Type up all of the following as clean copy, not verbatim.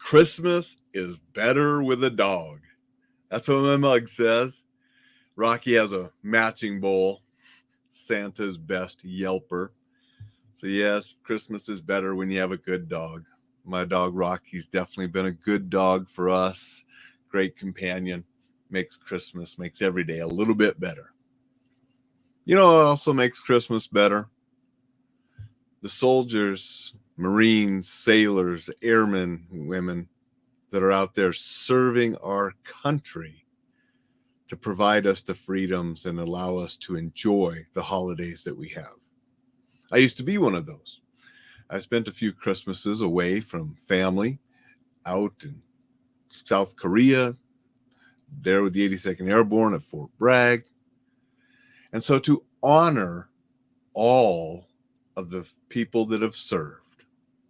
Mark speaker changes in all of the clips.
Speaker 1: Christmas is better with a dog. That's what my mug says. Rocky has a matching bowl, Santa's best yelper. So, yes, Christmas is better when you have a good dog. My dog Rocky's definitely been a good dog for us. Great companion. Makes Christmas, makes every day a little bit better. You know what also makes Christmas better? The soldiers, Marines, sailors, airmen, women that are out there serving our country to provide us the freedoms and allow us to enjoy the holidays that we have. I used to be one of those. I spent a few Christmases away from family out in South Korea, there with the 82nd Airborne at Fort Bragg. And so to honor all of the people that have served,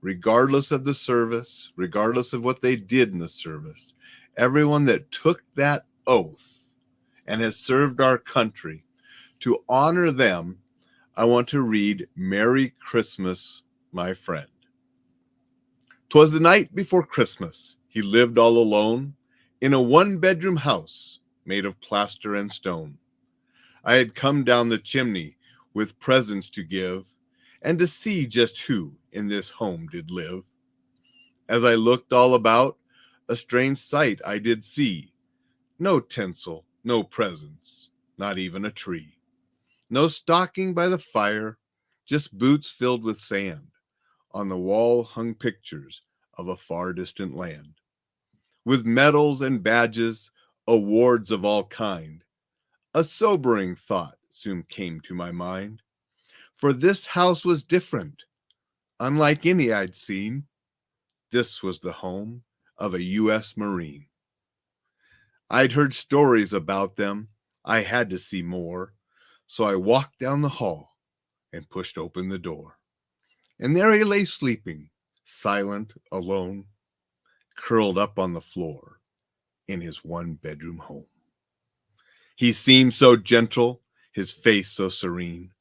Speaker 1: regardless of the service, regardless of what they did in the service, everyone that took that oath and has served our country, to honor them, I want to read Merry Christmas, My Friend. 'Twas the night before Christmas. He lived all alone in a one-bedroom house made of plaster and stone. I had come down the chimney with presents to give and to see just who in this home did live. As I looked all about, a strange sight I did see. No tinsel, no presents, not even a tree. No stocking by the fire, just boots filled with sand. On the wall hung pictures of a far distant land, with medals and badges, awards of all kind. A sobering thought soon came to my mind, for this house was different, unlike any I'd seen. This was the home of a U.S. Marine. I'd heard stories about them. I had to see more, so I walked down the hall and pushed open the door. And there he lay sleeping, silent, alone, curled up on the floor in his one-bedroom home. He seemed so gentle, his face so serene.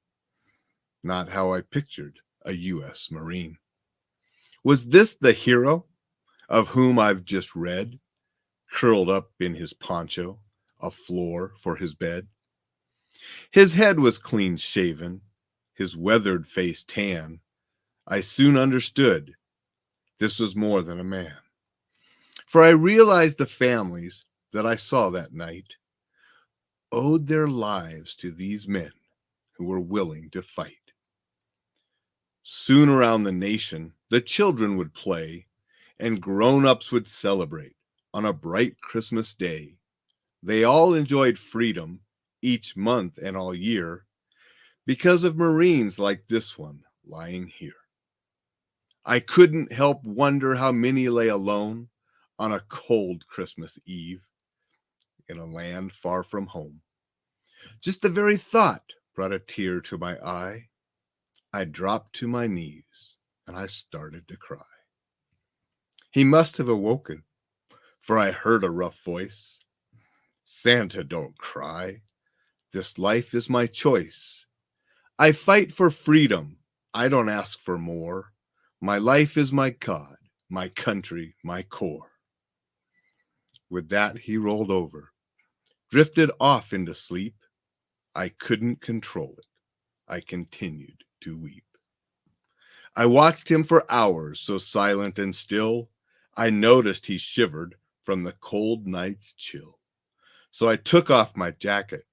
Speaker 1: Not how I pictured a U.S. Marine. Was this the hero of whom I've just read, curled up in his poncho, a floor for his bed? His head was clean shaven, his weathered face tan. I soon understood this was more than a man, for I realized the families that I saw that night owed their lives to these men who were willing to fight. Soon around the nation, the children would play and grown-ups would celebrate on a bright Christmas day. They all enjoyed freedom each month and all year because of Marines like this one lying here. I couldn't help wonder how many lay alone on a cold Christmas Eve in a land far from home. Just the very thought brought a tear to my eye. I dropped to my knees and I started to cry. He must have awoken, for I heard a rough voice. Santa, don't cry. This life is my choice. I fight for freedom. I don't ask for more. My life is my God, my country, my core. With that, he rolled over, drifted off into sleep. I couldn't control it. I continued to weep. I watched him for hours, so silent and still. I noticed he shivered from the cold night's chill. So I took off my jacket,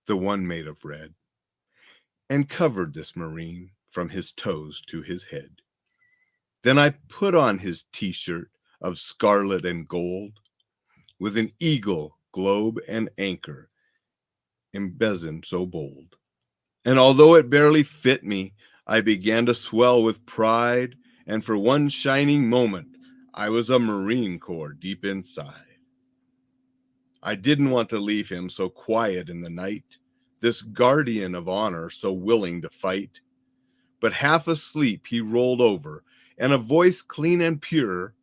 Speaker 1: the one made of red, and covered this Marine from his toes to his head. Then I put on his t-shirt of scarlet and gold, with an eagle, globe, and anchor emblazoned so bold. And although it barely fit me, I began to swell with pride, and for one shining moment, I was a Marine Corps deep inside. I didn't want to leave him so quiet in the night, this guardian of honor so willing to fight. But half asleep he rolled over, and a voice clean and pure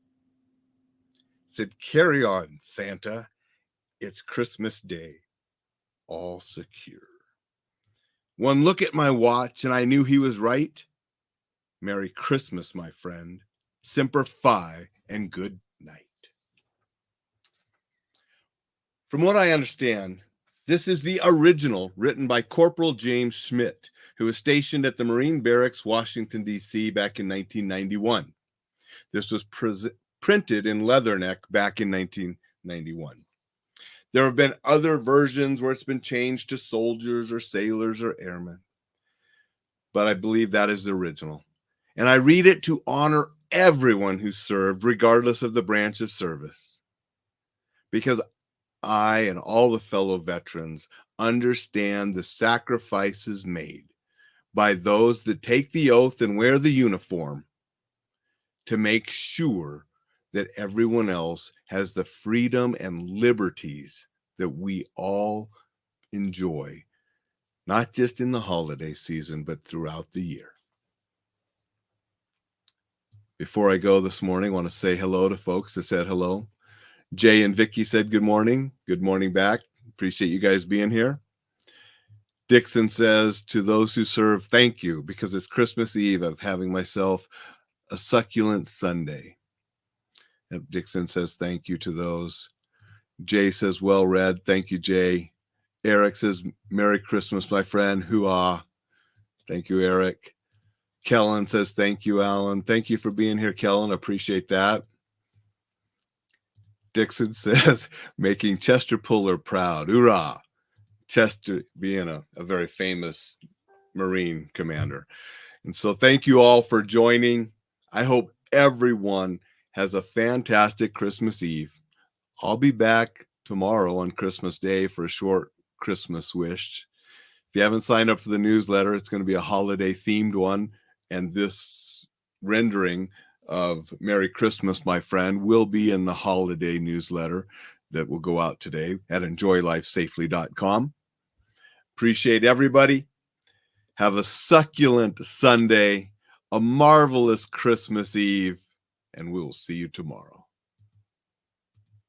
Speaker 1: said, "Carry on, Santa. It's Christmas Day, all secure." One look at my watch, and I knew he was right. Merry Christmas, my friend. Semper Fi, and good night. From what I understand, this is the original written by Corporal James Schmidt, who was stationed at the Marine Barracks, Washington, D.C. back in 1991. This was printed in Leatherneck back in 1991. There have been other versions where it's been changed to soldiers or sailors or airmen, but I believe that is the original. And I read it to honor everyone who served, regardless of the branch of service, because I and all the fellow veterans understand the sacrifices made by those that take the oath and wear the uniform to make sure that everyone else has the freedom and liberties that we all enjoy, not just in the holiday season, but throughout the year. Before I go this morning, I want to say hello to folks that said hello. Jay and Vicky said good morning. Good morning back. Appreciate you guys being here. Dixon says, to those who serve, thank you, because it's Christmas Eve of having myself a succulent Sunday. And Dixon says, thank you to those. Jay says, well read. Thank you, Jay. Eric says, Merry Christmas, my friend. Hoo-ah. Thank you, Eric. Kellen says, thank you, Alan. Thank you for being here, Kellen. Appreciate that. Dixon says, making Chester Puller proud. Hoorah. Chester being a very famous Marine commander. And so thank you all for joining. I hope everyone has a fantastic Christmas Eve. I'll be back tomorrow on Christmas Day for a short Christmas wish. If you haven't signed up for the newsletter, it's going to be a holiday themed one. And this rendering of Merry Christmas, my friend, will be in the holiday newsletter that will go out today at enjoylifesafely.com. Appreciate everybody. Have a succulent Sunday, a marvelous Christmas Eve, and we'll see you tomorrow.